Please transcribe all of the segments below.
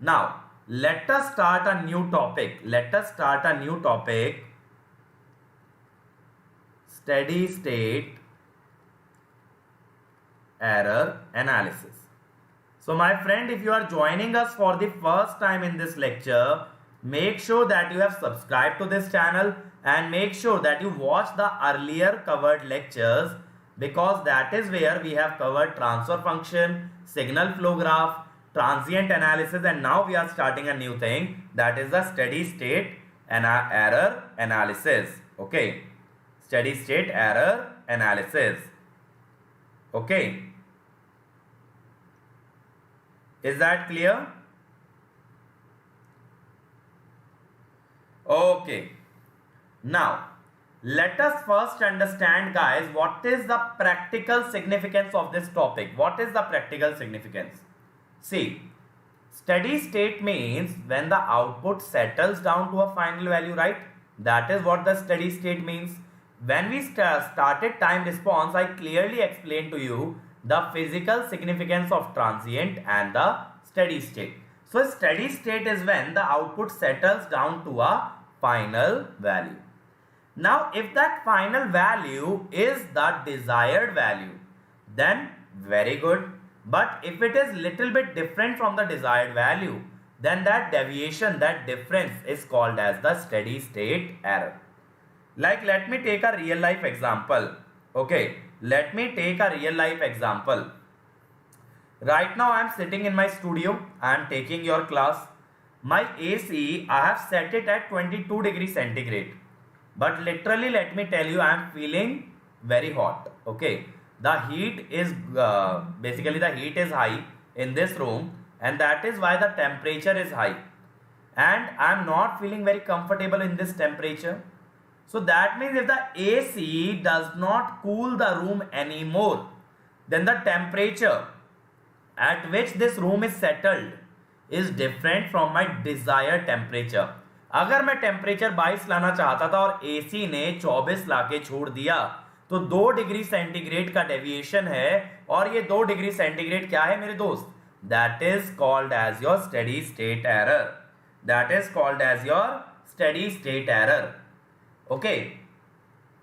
Now let us start a new topic. Steady state error analysis. So my friend, if you are joining us for the first time in this lecture, make sure that you have subscribed to this channel and make sure that you watch the earlier covered lectures, because that is where we have covered transfer function, signal flow graph, transient analysis, and now we are starting a new thing, that is the steady state error analysis. Okay, steady state error analysis. Okay, is that clear? Okay. Now, let us first understand, guys, what is the practical significance of this topic. What is the practical significance? See, steady state means when the output settles down to a final value, right? That is what the steady state means. When we started time response, I clearly explained to you the physical significance of transient and the steady state. So steady state is when the output settles down to a final value. Now if that final value is the desired value, then very good. But if it is little bit different from the desired value, then that deviation, that difference is called as the steady state error. Like, let me take a real life example. Okay, let me take a real life example. Right now I am sitting in my studio, I am taking your class. My AC, I have set it at 22 degrees centigrade. But literally, let me tell you, I am feeling very hot. Okay, the heat is basically the heat is high in this room, and that is why the temperature is high. And I am not feeling very comfortable in this temperature. So that means if the AC does not cool the room anymore, then the temperature at which this room is settled is different from my desired temperature. अगर मैं temperature 22 लाना चाहता था और AC ने 24 लाके छोड़ दिया, तो 2 डिग्री सेंटीग्रेड का डेविएशन है, और ये 2 डिग्री सेंटीग्रेड क्या है मेरे दोस्त? That is called as your steady state error. That is called as your steady state error. Okay.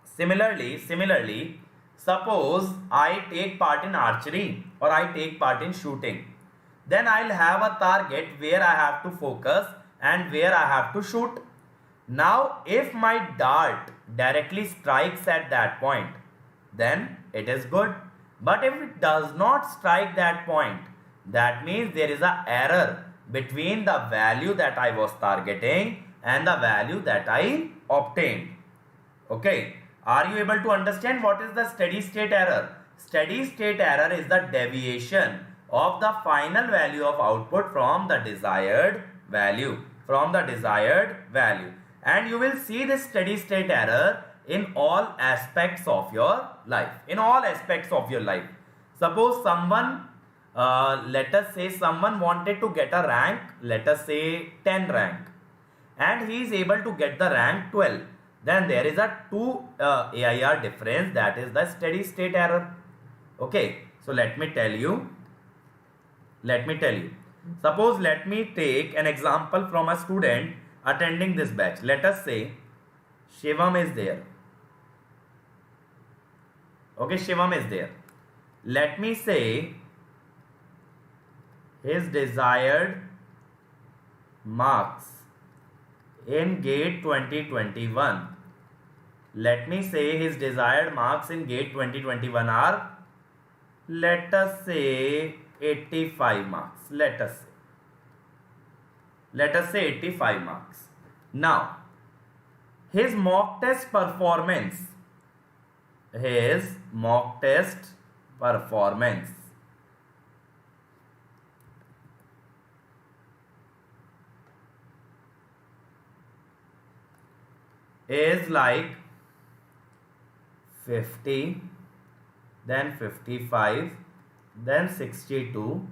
Similarly, suppose I take part in archery or I take part in shooting. Then I'll have a target where I have to focus and where I have to shoot. Now, if my dart directly strikes at that point, then it is good. But if it does not strike that point, that means there is an error between the value that I was targeting and the value that I obtained. Okay, are you able to understand what is the steady state error? Steady state error is the deviation of the final value of output from the desired value. And you will see this steady state error in all aspects of your life. Suppose someone, let us say someone wanted to get a rank, let us say 10 rank, and he is able to get the rank 12. Then there is a 2 AIR difference, that is the steady state error. Okay, so let me tell you. Suppose let me take an example from a student attending this batch. Let us say Shivam is there. Okay, Shivam is there. Let me say his desired marks in GATE 2021. Let me say his desired marks in GATE 2021 are, let us say, 85 marks. Let us say 85 marks. Now, his mock test performance is like 50, then 55, then 62,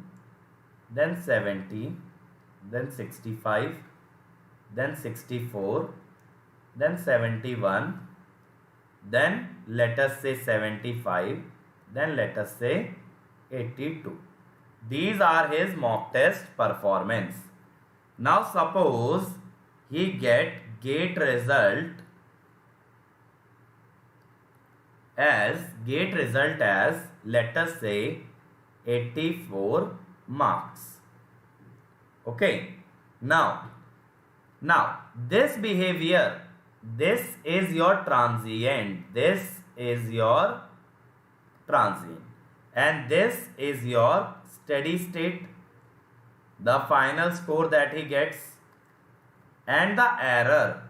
then 70, then 65, then 64, then 71, then let us say 75, then let us say 82. These are his mock test performance. Now suppose he gate result as let us say 84 marks. Okay. Now this behavior, this is your transient, and this is your steady state, the final score that he gets, and the error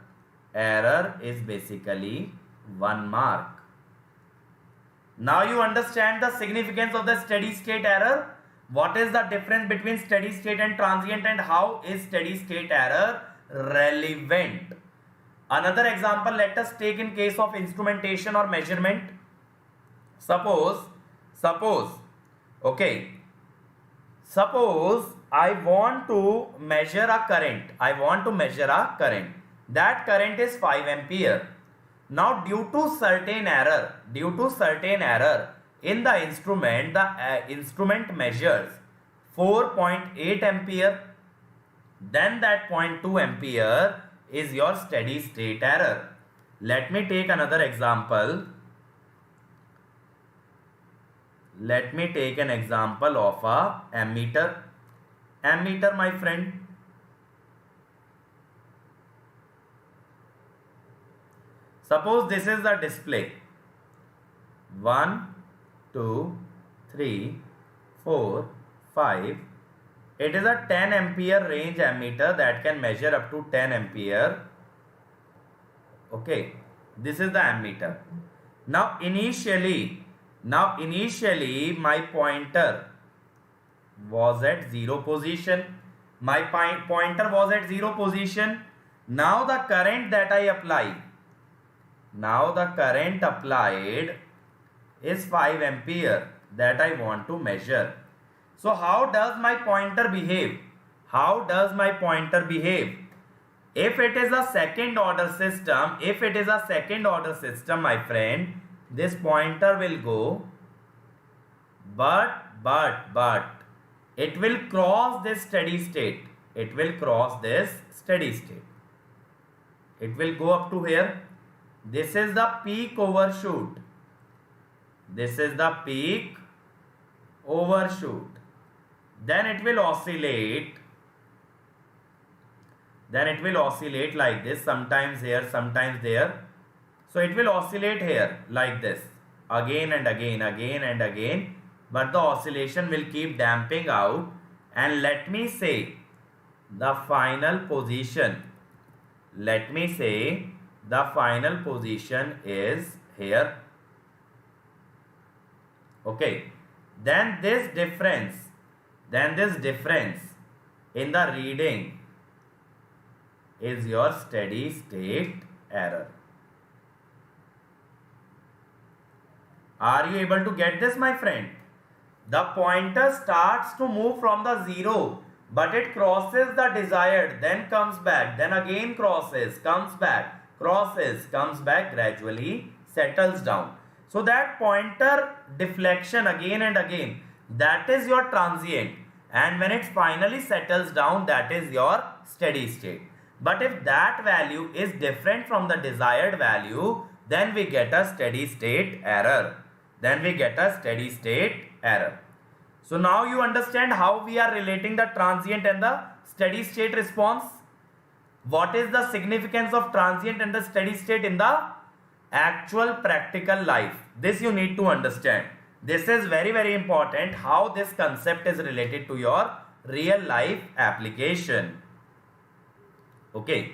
is basically 1 mark. Now you understand the significance of the steady state error. What is the difference between steady state and transient, and how is steady state error relevant? Another example, let us take in case of instrumentation or measurement. Suppose I want to measure a current. That current is 5 ampere. Now due to certain error in the instrument, instrument measures 4.8 ampere, then that 0.2 ampere is your steady state error. Let me take another example. Let me take an example of a ammeter. Ammeter, my friend. Suppose this is the display. 1, 2, 3, 4, 5. It is a 10 ampere range ammeter that can measure up to 10 ampere. Okay, this is the ammeter. Now initially my pointer was at 0 position. Now the current that I apply, applied is 5 ampere that I want to measure. So how does my pointer behave? If it is a second order system, my friend, this pointer will go, but it will cross this steady state. It will go up to here. This is the peak overshoot. Then it will oscillate like this, sometimes here, sometimes there. So it will oscillate here like this, again and again, but the oscillation will keep damping out, and let me say the final position is here. Okay, then this difference in the reading is your steady state error. Are you able to get this, my friend? The pointer starts to move from the 0, but it crosses the desired, then comes back, then again crosses, comes back, gradually settles down. So that pointer deflection again and again, that is your transient, and when it finally settles down, that is your steady state. But if that value is different from the desired value, then we get a steady state error. So now you understand how we are relating the transient and the steady state response. What is the significance of transient and the steady state in the actual practical life? This you need to understand. This is very, very important, how this concept is related to your real life application. Okay.